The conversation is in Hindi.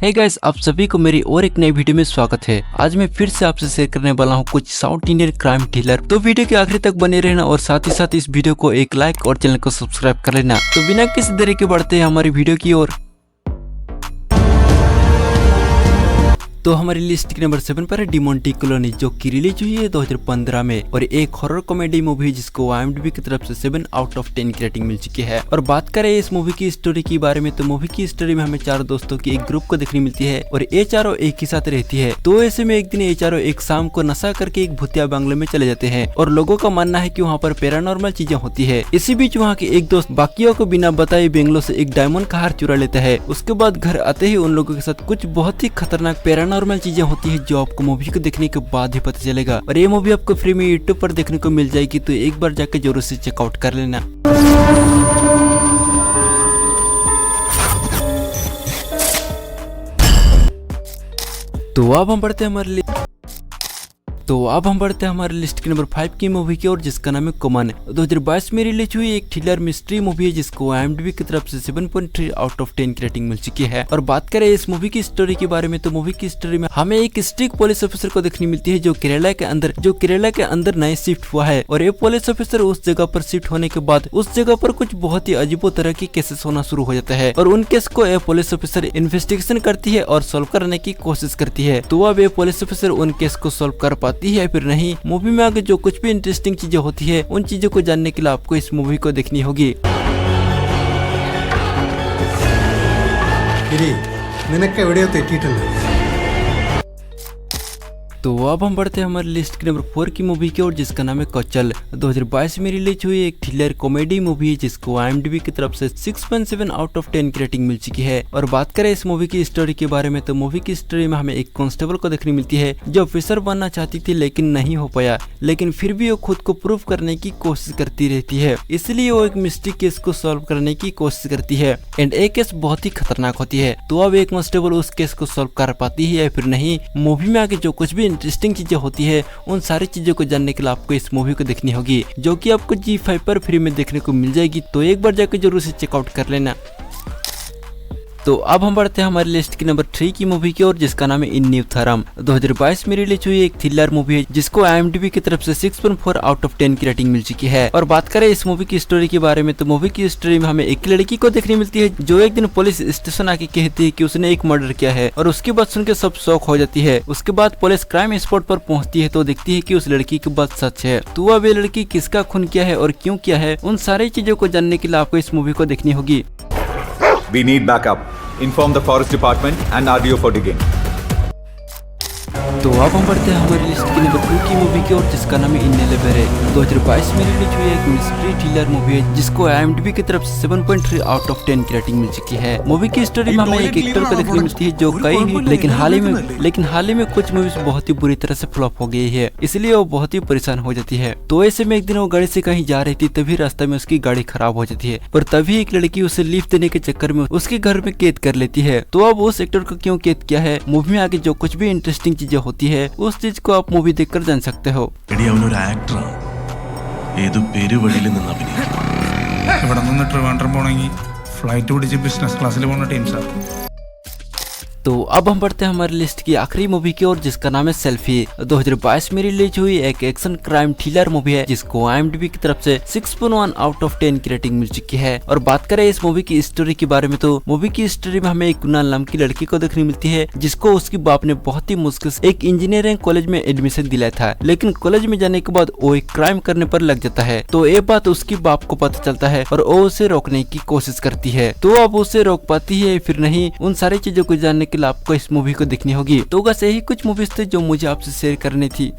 हे गाइस, आप सभी को मेरी और एक नई वीडियो में स्वागत है। आज मैं फिर से आपसे शेयर करने वाला हूँ कुछ साउथ इंडियन क्राइम थ्रिलर। तो वीडियो के आखिर तक बने रहना और साथ ही साथ इस वीडियो को एक लाइक और चैनल को सब्सक्राइब कर लेना। तो बिना किसी देरी के बढ़ते हैं हमारी वीडियो की ओर। तो हमारी लिस्ट के नंबर 7 पर है डिमोंटी कॉलोनी, जो की रिलीज हुई है 2015 में और एक हॉरर कॉमेडी मूवी जिसको IMDb की तरफ से 7 आउट ऑफ 10 की रेटिंग मिल चुकी है। और बात करें इस मूवी की स्टोरी के बारे में, तो मूवी की स्टोरी में हमें 4 दोस्तों की एक ग्रुप को देखने मिलती है और ये चारों एक ही साथ रहती है। तो ऐसे में एक दिन ये चारों एक शाम को नशा करके एक भूतिया बंगले में चले जाते हैं और लोगों का मानना है कि वहाँ पर पैरानॉर्मल चीजें होती है। इसी बीच वहाँ के एक दोस्त बाकियों को बिना बताए बंगलों से एक डायमंड का हार चुरा लेता है। उसके बाद घर आते ही उन लोगों के साथ कुछ बहुत ही खतरनाक पैरानॉर्मल चीजें होती है जो आपको मूवी को देखने के बाद ही पता चलेगा। और ये मूवी आपको फ्री में यूट्यूब पर देखने को मिल जाएगी, तो एक बार जाकर जरूर से चेकआउट कर लेना। तो अब हम बढ़ते हैं हमारे लिस्ट के नंबर 5 की मूवी की ओर, जिसका नाम है कॉमन। 2022 में रिलीज हुई एक थ्रिलर मिस्ट्री मूवी है जिसको IMDb की तरफ से 7.3 आउट ऑफ 10 की रेटिंग मिल चुकी है। और बात करें इस मूवी की स्टोरी के बारे में, तो मूवी की स्टोरी में हमें एक स्ट्रिक्ट पुलिस ऑफिसर को देखने मिलती है जो केरला के अंदर नए शिफ्ट हुआ है। और ये पुलिस ऑफिसर उस जगह पर शिफ्ट होने के बाद उस जगह पर कुछ बहुत ही अजीबो तरह के केसेस होना शुरू हो जाता है और उन केस को ये पुलिस ऑफिसर इन्वेस्टिगेशन करती है और सॉल्व करने की कोशिश करती है। तो अब ये पुलिस ऑफिसर उन केस को सॉल्व कर पाती है फिर नहीं। मूवी में आगे जो कुछ भी इंटरेस्टिंग चीजें होती है उन चीजों को जानने के लिए आपको इस मूवी को देखनी होगी। तो अब हम बढ़ते हैं हमारे लिस्ट के नंबर 4 की मूवी की ओर, जिसका नाम है कोचल। 2022 में रिलीज हुई एक थ्रिलर कॉमेडी मूवी है जिसको IMDb की तरफ से 6.7 आउट ऑफ 10 की रेटिंग मिल चुकी है। और बात करें इस मूवी की स्टोरी के बारे में, तो मूवी की स्टोरी में हमें एक कांस्टेबल को देखने मिलती है जो ऑफिसर बनना चाहती थी लेकिन नहीं हो पाया, लेकिन फिर भी वो खुद को प्रूव करने की कोशिश करती रहती है। इसलिए वो एक मिस्ट्री केस को सॉल्व करने की कोशिश करती है एंड एक केस बहुत ही खतरनाक होती है। तो अब एक कांस्टेबल उस केस को सॉल्व कर पाती है या फिर नहीं। मूवी में आगे जो कुछ भी इंटरेस्टिंग चीजें होती है उन सारी चीजों को जानने के लिए आपको इस मूवी को देखनी होगी, जो कि आपको G5 पर फ्री में देखने को मिल जाएगी। तो एक बार जाकर जरूर से चेकआउट कर लेना। तो अब हम बढ़ते हैं हमारी लिस्ट की नंबर 3 की मूवी की ओर, जिसका नाम है इन न्यू थरम। 2022 में रिलीज हुई एक थ्रिलर मूवी है जिसको IMDb की तरफ से 6.4 आउट ऑफ 10 की रेटिंग मिल चुकी है। और बात करें इस मूवी की स्टोरी के बारे में, तो मूवी की स्टोरी में हमें एक लड़की को देखने मिलती है जो एक दिन पुलिस स्टेशन आके कहती है कि उसने एक मर्डर किया है और उसकी बात सुनकर सब शॉक हो जाती है। उसके बाद पुलिस क्राइम स्पॉट पर पहुंचती है तो देखती है कि उस लड़की की बात सच है। तो अब ये लड़की किसका खून किया है और क्यों किया है, उन सारी चीजों को जानने के लिए आपको इस मूवी को देखनी होगी। We need backup. Inform the forest department and RDO for digging. तो अब हम बढ़ते हैं हमारी लिस्ट की नंबर 2 की मूवी की ओर, जिसका नाम है इनएलेबल है। 2022 में रिलीज हुई एक मिस्ट्री थ्रिलर मूवी है जिसको IMDb की तरफ से 7.3 आउट ऑफ 10 की रेटिंग मिल चुकी है। मूवी की स्टोरी में हमें एक एक्टर को देखने मिलती है जो लेकिन हाल ही में कुछ मूवीज बहुत ही बुरी तरह से फ्लॉप हो गई है, इसलिए वो बहुत ही परेशान हो जाती है। तो ऐसे में एक दिन वो गाड़ी से कहीं जा रही थी, तभी रास्ते में उसकी गाड़ी खराब हो जाती है और तभी एक लड़की उसे लिफ्ट देने के चक्कर में उसके घर में कैद कर लेती है। तो अब उस एक्टर को क्यों कैद किया है, मूवी में आगे जो कुछ भी इंटरेस्टिंग चीजें होती है उस चीज को आप मूवी देखकर जान सकते हो। ഫ്ലൈറ്റ് പിടിച്ച് ബിസിനസ് ക്ലാസ്സിൽ പോകുന്ന ടീംസാ। तो अब हम बढ़ते हैं हमारी लिस्ट की आखिरी मूवी की ओर, जिसका नाम है सेल्फी। 2022 में रिलीज हुई एक एक्शन क्राइम थ्रिलर मूवी है जिसको IMDb की तरफ से 6.1 आउट ऑफ 10 की रेटिंग मिल चुकी है। और बात करें इस मूवी की स्टोरी के बारे में, तो मूवी की स्टोरी में हमें एक कुणाल नाम की लड़की को देखने मिलती है जिसको उसकी बाप ने बहुत ही मुश्किल से एक इंजीनियरिंग कॉलेज में एडमिशन दिलाया था, लेकिन कॉलेज में जाने के बाद वो एक क्राइम करने पर लग जाता है। तो ये बात उसकी बाप को पता चलता है और वो उसे रोकने की कोशिश करती है। तो अब उसे रोक पाती है फिर नहीं, उन सारी चीजों को जानने के लिए आपको इस मूवी को देखनी होगी। तो बस यही कुछ मूवीज थे जो मुझे आपसे शेयर करनी थी।